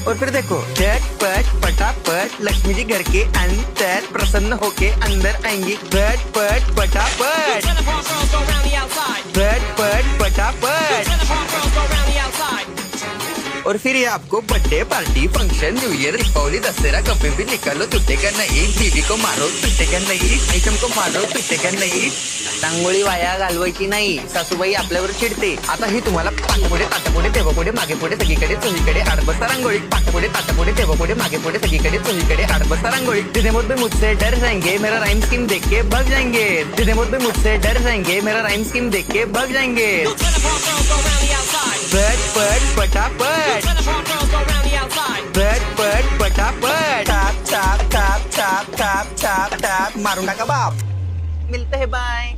और फिर देखो झट पट पटापट लक्ष्मी जी घर के अंदर प्रसन्न होके अंदर आएंगी। झट पट पटापट झट पट पटापट। और फिर ये आपको birthday party function new year Deepavali Dussehra कभी भी निकालो टूटेगा नहीं। बीवी को मारो टूटेगा नहीं, आइटम को मारो टूटेगा नहीं। रांगोळी वाया घालवायची नाही, सासूबाई आपल्यावर चिडते। आता ही तुम्हाला पाठपुढे ताटापुढे तेव्हापुढे मागे पुढे सगळीकडे चोहीकडे आडबस्ता रांगोळी। पाठपुढे ताटापुढे तेव्हापुढे मागे पुढे सगळीकडे चोहीकडे आडबस्ता रांगोळी। जितने मुझ पे मुझसे डर जाएंगे मेरा राइम स्कीम देख के भाग जाएंगे। जितने मुझ पे मुझसे डर जाएंगे मेरा राइम स्कीम देख के भाग जाएंगे। झट पट पटापट झट पट पटापट top top top top top top top मारून टाका बाप। मिलते हैं बाय।